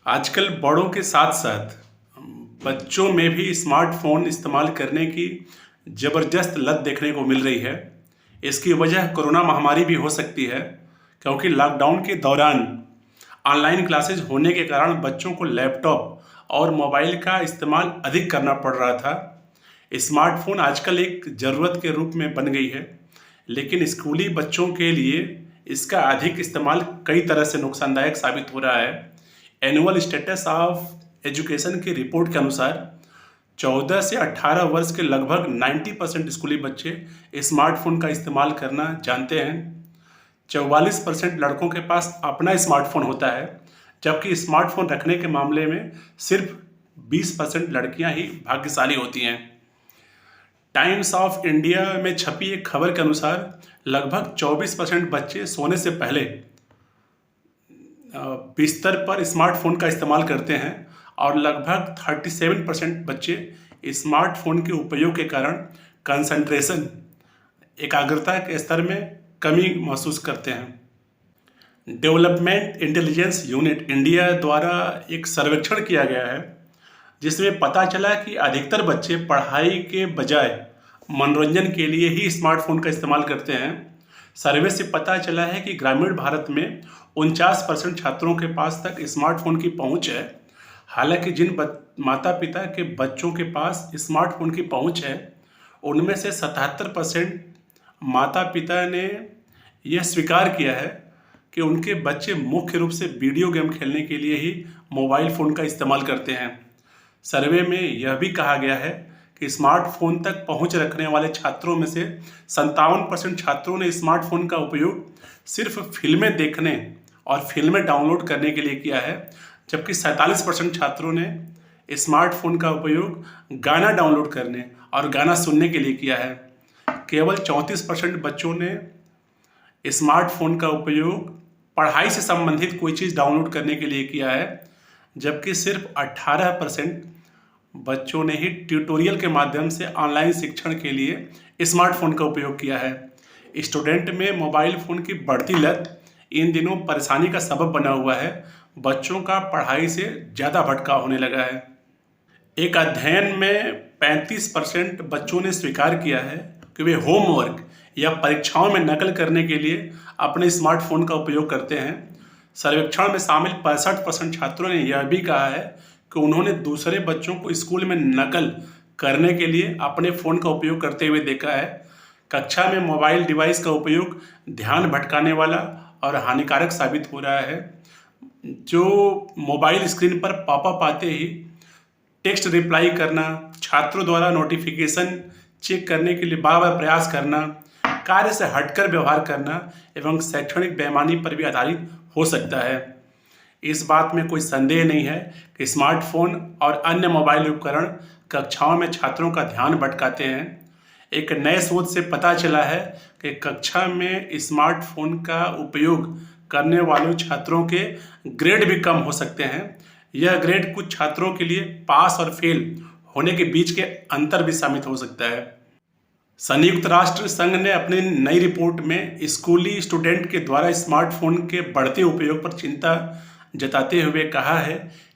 आजकल बड़ों के साथ साथ बच्चों में भी स्मार्टफोन इस्तेमाल करने की ज़बरदस्त लत देखने को मिल रही है। इसकी वजह कोरोना महामारी भी हो सकती है, क्योंकि लॉकडाउन के दौरान ऑनलाइन क्लासेज होने के कारण बच्चों को लैपटॉप और मोबाइल का इस्तेमाल अधिक करना पड़ रहा था। स्मार्टफोन आजकल एक ज़रूरत के रूप में बन गई है, लेकिन स्कूली बच्चों के लिए इसका अधिक इस्तेमाल कई तरह से नुकसानदायक साबित हो रहा है। एनुअल स्टेटस ऑफ एजुकेशन की रिपोर्ट के अनुसार 14 से 18 वर्ष के लगभग 90% स्कूली बच्चे स्मार्टफोन का इस्तेमाल करना जानते हैं। 44% लड़कों के पास अपना स्मार्टफोन होता है, जबकि स्मार्टफोन रखने के मामले में सिर्फ 20% लड़कियां ही भाग्यशाली होती हैं। टाइम्स ऑफ इंडिया में छपी एक खबर के अनुसार लगभग 24% बच्चे सोने से पहले बिस्तर पर स्मार्टफोन का इस्तेमाल करते हैं और लगभग 37% बच्चे स्मार्टफोन के उपयोग के कारण कंसंट्रेशन एकाग्रता के स्तर में कमी महसूस करते हैं। डेवलपमेंट इंटेलिजेंस यूनिट इंडिया द्वारा एक सर्वेक्षण किया गया है, जिसमें पता चला कि अधिकतर बच्चे पढ़ाई के बजाय मनोरंजन के लिए ही स्मार्टफोन का इस्तेमाल करते हैं। सर्वे से पता चला है कि ग्रामीण भारत में 49% छात्रों के पास तक स्मार्टफोन की पहुंच है। हालांकि जिन माता पिता के बच्चों के पास स्मार्टफोन की पहुंच है, उनमें से 77% माता पिता ने यह स्वीकार किया है कि उनके बच्चे मुख्य रूप से वीडियो गेम खेलने के लिए ही मोबाइल फ़ोन का इस्तेमाल करते हैं। सर्वे में यह भी कहा गया है कि स्मार्टफोन तक पहुंच रखने वाले छात्रों में से 57% छात्रों ने स्मार्टफोन का उपयोग सिर्फ फिल्में देखने और फिल्में डाउनलोड करने के लिए किया है, जबकि 47% छात्रों ने स्मार्टफोन का उपयोग गाना डाउनलोड करने और गाना सुनने के लिए किया है। केवल 34% बच्चों ने स्मार्टफोन का उपयोग पढ़ाई से संबंधित कोई चीज़ डाउनलोड करने के लिए किया है, जबकि सिर्फ 18% बच्चों ने ही ट्यूटोरियल के माध्यम से ऑनलाइन शिक्षण के लिए स्मार्टफोन का उपयोग किया है। स्टूडेंट में मोबाइल फ़ोन की बढ़ती लत इन दिनों परेशानी का सबब बना हुआ है। बच्चों का पढ़ाई से ज़्यादा भटकाव होने लगा है। एक अध्ययन में 35% बच्चों ने स्वीकार किया है कि वे होमवर्क या परीक्षाओं में नकल करने के लिए अपने स्मार्टफोन का उपयोग करते हैं। सर्वेक्षण में शामिल 65% छात्रों ने यह भी कहा है कि उन्होंने दूसरे बच्चों को स्कूल में नकल करने के लिए अपने फ़ोन का उपयोग करते हुए देखा है। कक्षा में मोबाइल डिवाइस का उपयोग ध्यान भटकाने वाला और हानिकारक साबित हो रहा है। जो मोबाइल स्क्रीन पर पॉपअप आते ही टेक्स्ट रिप्लाई करना, छात्रों द्वारा नोटिफिकेशन चेक करने के लिए बार बार प्रयास करना, कार्य से हटकर व्यवहार करना एवं शैक्षणिक बेईमानी पर भी आधारित हो सकता है। इस बात में कोई संदेह नहीं है कि स्मार्टफोन और अन्य मोबाइल उपकरण कक्षाओं में छात्रों का ध्यान भटकाते हैं। एक नए शोध से पता चला है कि कक्षा में स्मार्टफोन का उपयोग करने वाले छात्रों के ग्रेड भी कम हो सकते हैं। यह ग्रेड कुछ छात्रों के लिए पास और फेल होने के बीच के अंतर भी शामिल हो सकता है। संयुक्त राष्ट्र संघ ने अपनी नई रिपोर्ट में स्कूली स्टूडेंट के द्वारा स्मार्टफोन के बढ़ते उपयोग पर चिंता जताते हुए कहा है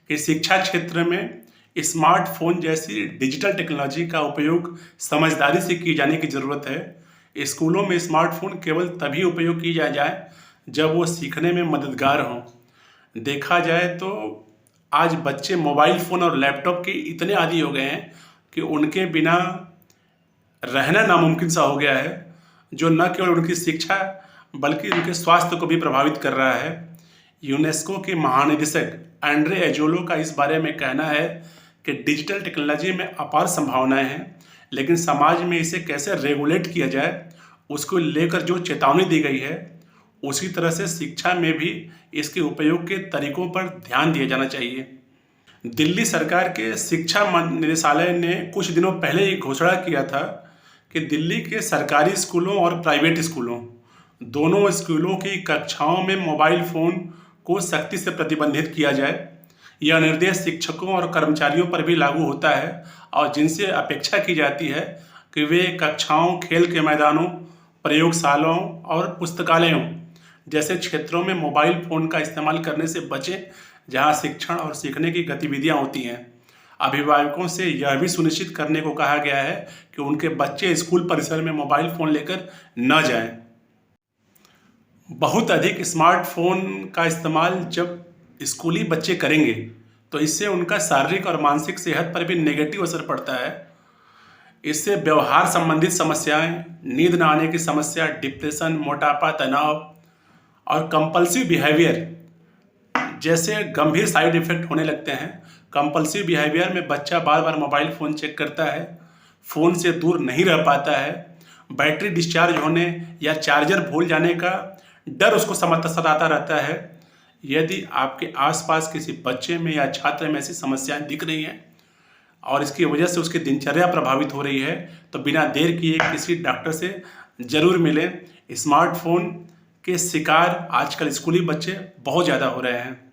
कि शिक्षा क्षेत्र में स्मार्टफोन जैसी डिजिटल टेक्नोलॉजी का उपयोग समझदारी से की जाने की ज़रूरत है। स्कूलों में स्मार्टफोन केवल तभी उपयोग किया जाए जब वो सीखने में मददगार हों। देखा जाए तो आज बच्चे मोबाइल फ़ोन और लैपटॉप के इतने आदी हो गए हैं कि उनके बिना रहना नामुमकिन सा हो गया है, जो न केवल उनकी शिक्षा बल्कि उनके स्वास्थ्य को भी प्रभावित कर रहा है। यूनेस्को के महानिदेशक एंड्रे एजोलो का इस बारे में कहना है कि डिजिटल टेक्नोलॉजी में अपार संभावनाएं हैं, लेकिन समाज में इसे कैसे रेगुलेट किया जाए उसको लेकर जो चेतावनी दी गई है, उसी तरह से शिक्षा में भी इसके उपयोग के तरीकों पर ध्यान दिया जाना चाहिए। दिल्ली सरकार के शिक्षा निदेशालय ने कुछ दिनों पहले ही घोषणा किया था कि दिल्ली के सरकारी स्कूलों और प्राइवेट स्कूलों दोनों स्कूलों की कक्षाओं में मोबाइल फ़ोन को सख्ती से प्रतिबंधित किया जाए। यह निर्देश शिक्षकों और कर्मचारियों पर भी लागू होता है और जिनसे अपेक्षा की जाती है कि वे कक्षाओं, खेल के मैदानों, प्रयोगशालाओं और पुस्तकालयों जैसे क्षेत्रों में मोबाइल फ़ोन का इस्तेमाल करने से बचें, जहां शिक्षण और सीखने की गतिविधियां होती हैं। अभिभावकों से यह भी सुनिश्चित करने को कहा गया है कि उनके बच्चे स्कूल परिसर में मोबाइल फ़ोन लेकर न जाएं। बहुत अधिक स्मार्टफोन का इस्तेमाल जब स्कूली बच्चे करेंगे तो इससे उनका शारीरिक और मानसिक सेहत पर भी नेगेटिव असर पड़ता है। इससे व्यवहार संबंधित समस्याएं, नींद न आने की समस्या, डिप्रेशन, मोटापा, तनाव और कंपल्सिव बिहेवियर जैसे गंभीर साइड इफेक्ट होने लगते हैं। कंपल्सिव बिहेवियर में बच्चा बार बार मोबाइल फ़ोन चेक करता है, फ़ोन से दूर नहीं रह पाता है, बैटरी डिस्चार्ज होने या चार्जर भूल जाने का डर उसको सताता रहता है। यदि आपके आसपास किसी बच्चे में या छात्र में ऐसी समस्याएं दिख रही हैं और इसकी वजह से उसकी दिनचर्या प्रभावित हो रही है तो बिना देर किए किसी डॉक्टर से ज़रूर मिलें। स्मार्टफोन के शिकार आजकल स्कूली बच्चे बहुत ज़्यादा हो रहे हैं।